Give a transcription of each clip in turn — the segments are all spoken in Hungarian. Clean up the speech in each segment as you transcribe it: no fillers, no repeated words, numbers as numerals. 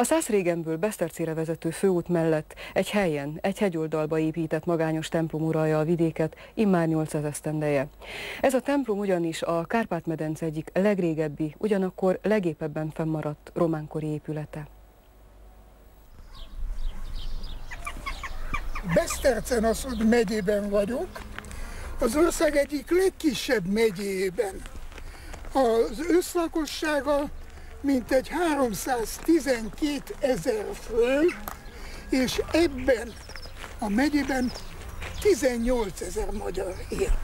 A Szászrégenből Besztercére vezető főút mellett egy helyen, egy hegyoldalba épített magányos templom uralja a vidéket immár 800 esztendeje. Ez a templom ugyanis a Kárpát-medence egyik legrégebbi, ugyanakkor legépebben fennmaradt románkori épülete. Beszterce-Naszod megyében vagyunk, az ország egyik legkisebb megyében. Az őslakossága mintegy 312 000 fő, és ebben a megyében 18 000 magyar él.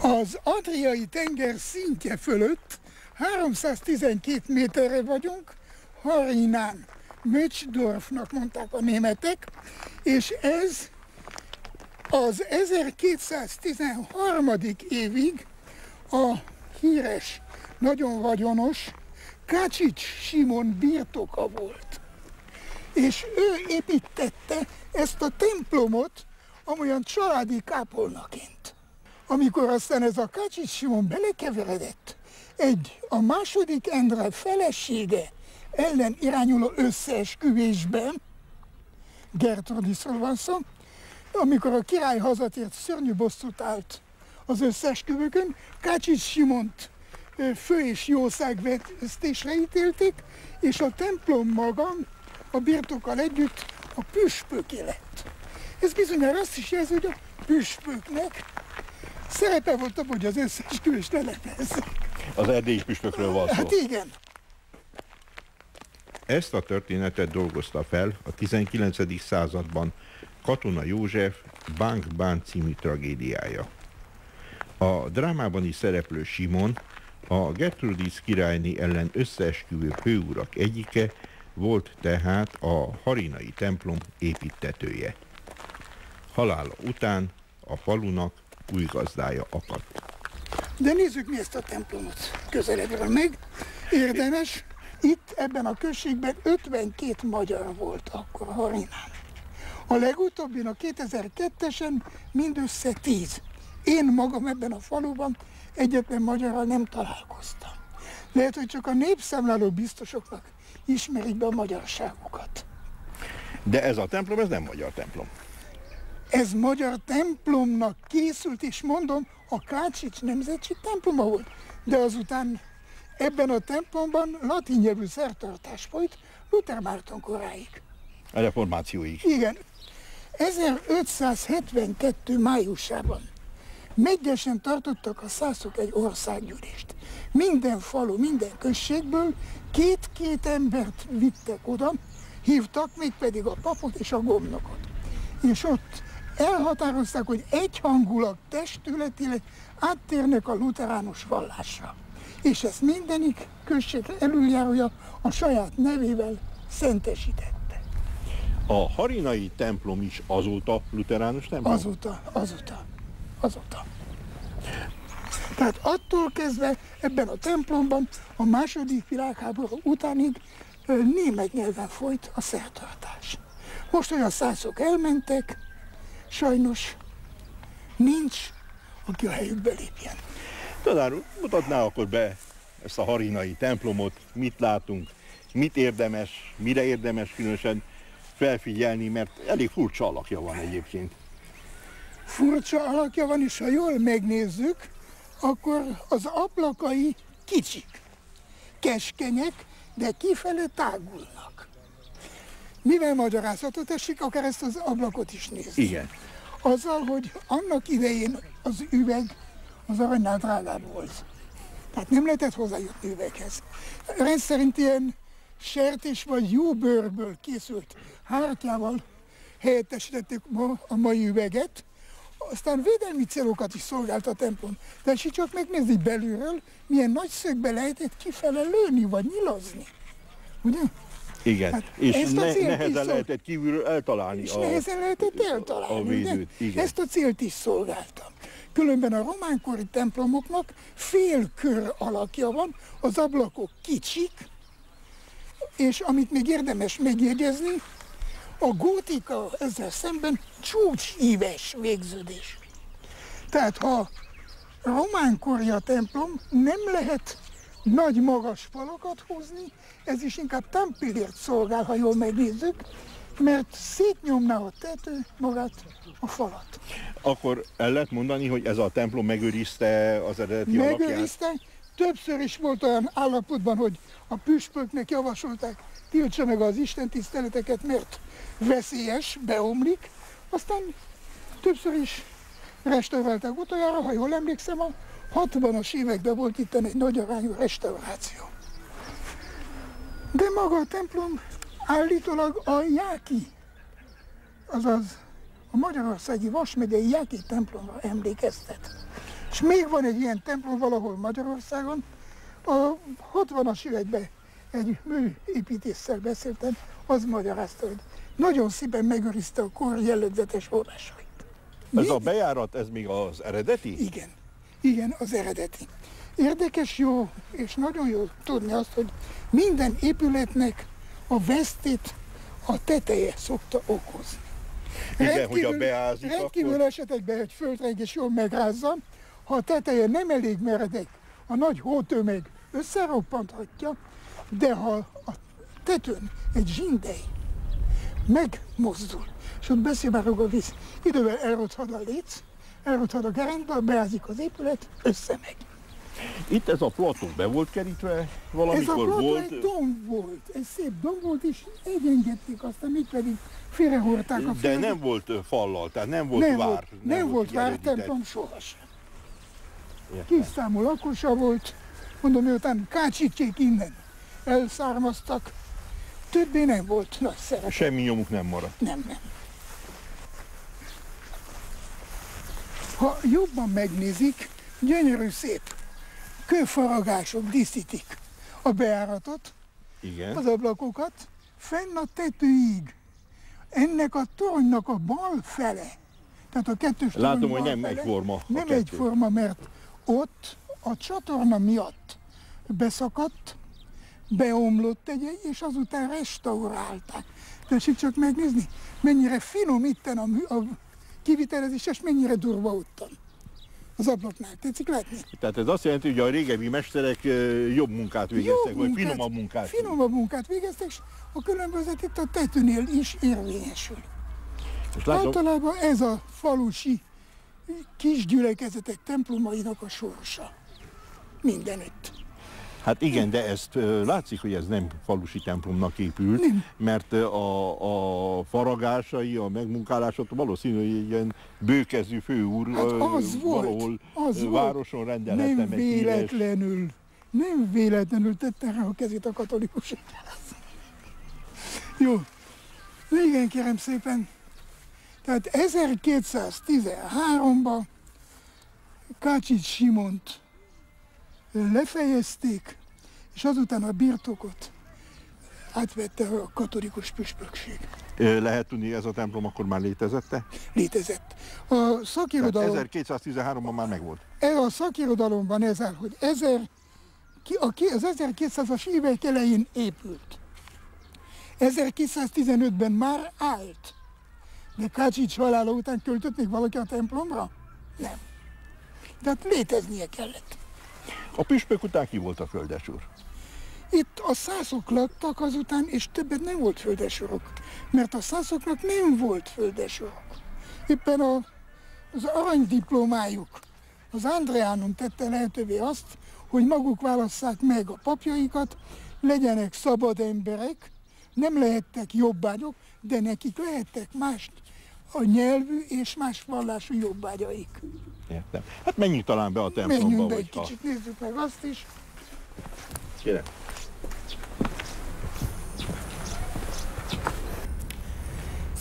Az Adriai tenger szintje fölött 312 méterre vagyunk, Harinán, Möcsdorfnak mondták a németek, és ez az 1213. évig a híres, nagyon vagyonos Kácsics Simon birtoka volt. És ő építette ezt a templomot amolyan családi kápolnaként. Amikor aztán ez a Kácsics Simon belekeveredett a második Endre felesége ellen irányuló összeesküvésben, Gertrudisról van szó, amikor a király hazatért, szörnyű bosszút állt az összeesküvőkön, Kácsics Simont fő- és jószágvesztésre ítélték, és a templom maga a birtokkal együtt a püspöké lett. Ez bizonyára azt is jelzi, hogy a püspöknek szerepe volt abban, hogy az összeesküvést lelemezzék. Az erdélyi püspökről van szó. Hát igen. Ezt a történetet dolgozta fel a 19. században Katona József Bánk-Bán című tragédiája. A drámában is szereplő Simon, a Gertrudis királyné ellen összeesküvő főurak egyike, volt tehát a harinai templom építtetője. Halála után a falunak új gazdája akadt. De nézzük mi ezt a templomot közelebbről meg. Érdemes, itt ebben a községben 52 magyar volt akkor Harinán. A legutóbbin, a 2002-esen mindössze 10. Én magam ebben a faluban egyetlen magyarral nem találkoztam. Lehet, hogy csak a népszámláló biztosoknak ismerik be a magyarságukat. De ez a templom, ez nem magyar templom. Ez magyar templomnak készült, és mondom, a Kácsics nemzetség temploma volt. De azután ebben a templomban latin nyelvű szertartás folyt Luther Márton koráig. A reformációig. Igen. 1572. májusában megyesen tartottak a szászok egy országgyűlést. Minden falu, minden községből két-két embert vittek oda, hívtak mégpedig a papot és a gomnokot. És ott elhatározták, hogy egyhangulag testületileg áttérnek a lutheránus vallásra. És ezt mindenik község elöljárója a saját nevével szentesítette. A harinai templom is azóta lutheránus templom? Azóta. Tehát attól kezdve ebben a templomban a második világháború utánig német nyelven folyt a szertartás. Most, hogy a szászok elmentek, sajnos nincs, aki a helyükbe lépjen. Tanár úr, mutatná akkor be ezt a harinai templomot, mit látunk, mire érdemes különösen felfigyelni, mert elég furcsa alakja van egyébként. Furcsa alakja van, és ha jól megnézzük, akkor az ablakai kicsik, keskenyek, de kifele tágulnak. Mivel magyarázatot esik, akár ezt az ablakot is nézzük. Igen. Azzal, hogy annak idején az üveg az aranynál drágább volt. Tehát nem lehetett hozzájutni üveghez. Rendszerint ilyen sertés vagy jóbőrből készült hártyával helyettesítették a mai üveget, aztán védelmi célokat is szolgált a templom. De és csak megnézni belülről, milyen nagy szögbe lehetett kifele lőni vagy nyilazni. Ugye? Igen, hát és nehezen lehetett kívülről eltalálni a védőt. Igen. Ezt a célt is szolgálta. Különben a románkori templomoknak félkör alakja van, az ablakok kicsik, és amit még érdemes megjegyezni, a gótika ezzel szemben csúcsíves végződés. Tehát ha román-kori a templom, nem lehet nagy magas falakat húzni, ez is inkább támpillért szolgál, ha jól megnézzük, mert szétnyomná a tető magát a falat. Akkor el lehet mondani, hogy ez a templom megőrizte az eredeti alakját? Megőrizte. Többször is volt olyan állapotban, hogy a püspöknek javasolták, tiltsa meg az istentiszteleteket, mert veszélyes, beomlik. Aztán többször is restaurálták utoljára, ha jól emlékszem, a 60-as években volt itt egy nagy arányú restauráció. De maga a templom állítólag a Jáki, azaz a Magyarországi Vas megyei Jáki templomra emlékeztet. És még van egy ilyen templom valahol Magyarországon. A 60-as években egy műépítéssel beszéltem, az magyarázta, hogy nagyon szépen megőrizte a kor jellegzetes vonásait. Ez a bejárat, ez még az eredeti? Igen, igen, az eredeti. Érdekes, jó, és nagyon jó tudni azt, hogy minden épületnek a vesztét a teteje szokta okozni. Igen, hogy a beázik, rendkívül akkor... esetekben, hogy földrengés jól megrázza, ha a teteje nem elég meredek, a nagy hótömeg összeroppanthatja, de ha a tetőn egy zsindely megmozdul, és ott beszélben a víz, idővel elrothad a léc, elrothad a gerendba, beázik az épület, összemegy. Itt ez a plató be volt kerítve valamikor? Ez a plató volt... egy domb volt, egy szép domb volt, és egyengedték, aztán még pedig félrehordták a De földet. nem volt fallal, tehát nem volt vár. Nem volt vártemplom sohasem. Kis számú lakosa volt, mondom, miután Kácsicsék innen elszármaztak, többé nem volt nagy szerep. Semmi nyomuk nem maradt. Nem. Ha jobban megnézik, gyönyörű szép kőfaragások díszítik a bejáratot, Igen. az ablakokat, fenn a tetőig. Ennek a toronynak a bal fele, tehát a kettős torony Látom, bal hogy nem fele, egyforma a nem kettő. egyforma, mert ott a csatorna miatt beszakadt, beomlott és azután restaurálták. Tessék csak megnézni, mennyire finom itten a kivitelezés, és mennyire durva ottan. Az ablaknál, tetszik látni? Tehát ez azt jelenti, hogy a régebbi mesterek jobb munkát végeztek, vagy finomabb munkát. Finomabb munkát végeztek, és a különbözet itt a tetőnél is érvényesül. Általában ez a falusi kis gyülekezetek templomainak a sorsa. Mindenütt. Hát igen, de ezt látszik, hogy ez nem falusi templomnak épült, nem. Mert a faragásai, a megmunkálások valószínű, hogy egy ilyen bőkezű főúr Hát az valahol városon rendelhetne nem meg véletlenül, nem véletlenül tette rá a kezét a katolikus egyház. Jó, igen, kérem szépen. Tehát 1213-ban Kácsics Simont lefejezték, és azután a birtokot átvette a katolikus püspökség. Lehet tudni, ez a templom akkor már létezette? Létezett. A szakirodalom... 1213-ban már megvolt. A szakirodalomban ez áll, hogy az 1200-as évek elején épült. 1215-ben már állt. De Kácsics halála után költött még valaki a templomra? Nem. Tehát léteznie kellett. A püspök után ki volt a földesúr? Itt a szászok laktak azután, és többet nem volt földesurok, mert a szászoknak nem volt földesurok. Éppen az aranydiplomájuk, az Andreanum tette lehetővé azt, hogy maguk válasszák meg a papjaikat, legyenek szabad emberek, nem lehettek jobbágyok, de nekik lehettek más a nyelvű és más vallású jobbágyaik. Értem. Hát menjünk talán be a templomba. Menjünk be egy kicsit, nézzük meg azt is. Kérem.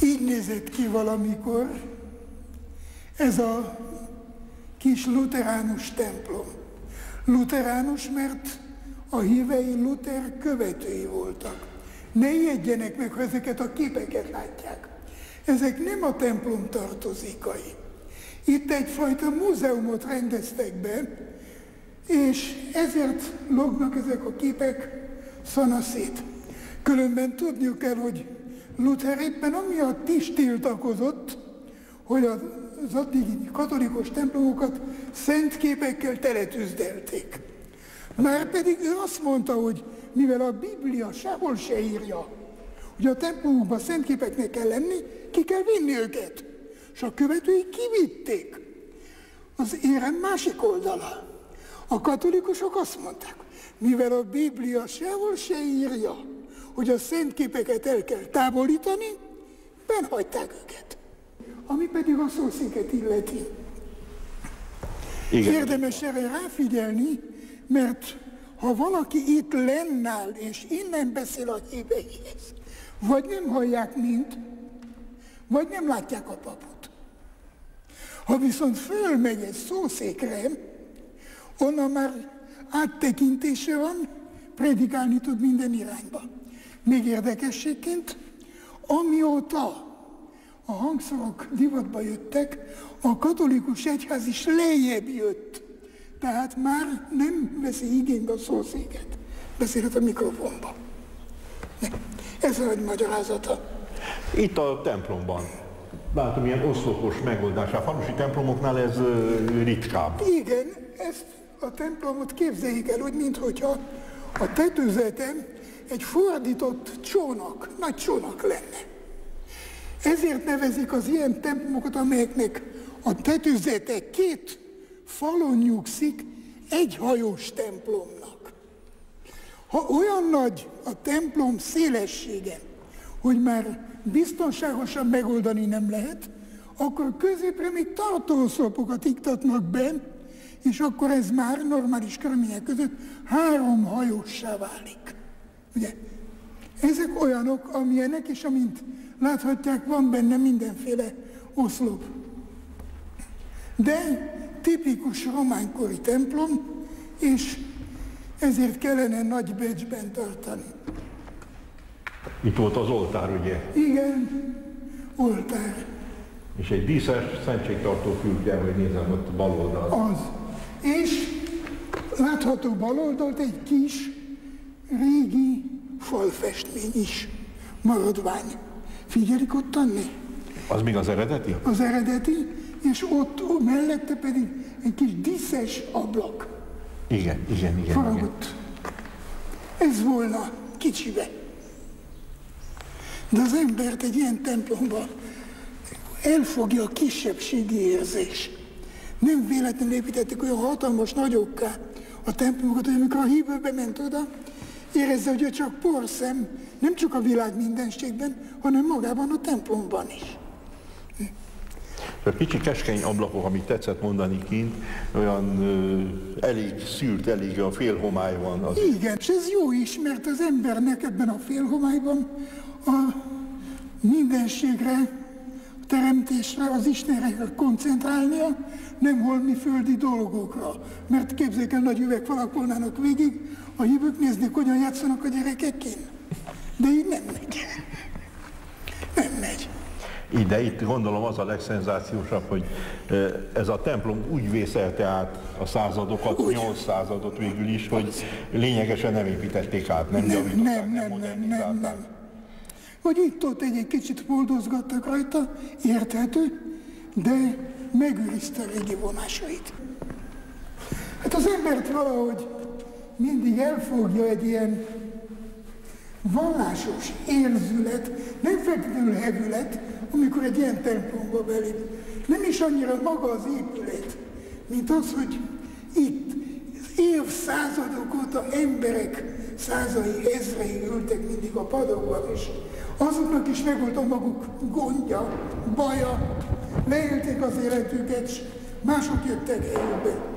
Így nézett ki valamikor ez a kis lutheránus templom. Lutheránus, mert a hívei Luther követői voltak. Ne ijedjenek meg, ha ezeket a képeket látják. Ezek nem a templom tartozékai. Itt egyfajta múzeumot rendeztek be, és ezért lógnak ezek a képek szanaszét. Különben tudniuk kell, hogy Luther éppen amiatt is tiltakozott, hogy a az addigi katolikus templomokat szentképekkel teletűzdelték. Márpedig ő azt mondta, hogy mivel a Biblia sehol se írja, hogy a templomokban szentképeknek kell lenni, ki kell vinni őket. És a követői kivitték. Az érem másik oldala. A katolikusok azt mondták, mivel a Biblia sehol se írja, hogy a szentképeket el kell távolítani, benhagyták őket. Ami pedig a szószéket illeti. Igen. Érdemes erre ráfigyelni, mert ha valaki itt lennáll és innen beszél a híveihez, vagy nem hallják mind, vagy nem látják a papot. Ha viszont fölmegy egy szószékre, onnan már áttekintése van, predikálni tud minden irányba. Még érdekességként, amióta a hangszorok divatba jöttek, a katolikus egyház is lejjebb jött. Tehát már nem veszi igénybe a szószéket. Beszélhet a mikrofonba. Ez a nagy magyarázata. Itt a templomban látom ilyen oszlopos megoldás. A falusi templomoknál ez ritkább. Igen, ezt a templomot képzeljék el úgy, minthogyha a tetőzeten egy fordított csónak, nagy csónak lenne. Ezért nevezik az ilyen templomokat, amelyeknek a tetőzete két falon nyugszik, egyhajós templomnak. Ha olyan nagy a templom szélessége, hogy már biztonságosan megoldani nem lehet, akkor középre még tartóoszlopokat iktatnak be, és akkor ez már normális körülmények között 3 hajóssá válik. Ugye? Ezek olyanok, amilyenek, és amint láthatják, van benne mindenféle oszlop. De tipikus románykori templom, és ezért kellene nagy becsben tartani. Itt volt az oltár, ugye? Igen, oltár. És egy díszes szentségtartó fülke, hogy nézem ott bal oldalt. Az. És látható bal oldalt egy kis, régi falfestmény is, maradvány. Figyelik ott Anni? Az még az eredeti? Az eredeti, és ott mellette pedig egy kis díszes ablak. Igen. Faragott. Ez volna kicsibe. De az embert egy ilyen templomban elfogja a kisebbségi érzés. Nem véletlenül építették olyan hatalmas nagyokká a templomokat, hogy amikor a hívő bement oda, érezze, hogy ő csak porszem, nem csak a világ mindenségben, hanem magában a templomban is. A kicsi keskeny ablakok, amit tetszett mondani kint, olyan elég szűrt, elég a félhomály van. Az... Igen, és ez jó is, mert az embernek ebben a félhomályban a mindenségre, teremtésre, az Istenre kell koncentrálnia, nem holmi földi dolgokra. Mert képzeljék el, nagy üvegfalak volnának végig, a hívők néznék, hogyan játszanak a gyerekekén. De így nem megy. Nem megy. De itt gondolom az a legszenzációsabb, hogy ez a templom úgy vészelte át a századokat, úgy. 8 századot végül is, hogy lényegesen nem építették át, nem javították, nem modernizálták. Hogy itt-ott egy kicsit moldozgattak rajta, érthető, de megőrizte a régi vonásait. Hát az embert valahogy mindig elfogja egy ilyen vallásos érzület, nem feltétlenül hevület, amikor egy ilyen templomba belép. Nem is annyira maga az épület, mint az, hogy itt évszázadok óta emberek százai, ezrei ültek mindig a padokban, és azoknak is megvolt a maguk gondja, baja, leélték az életüket, és mások jöttek helyükbe.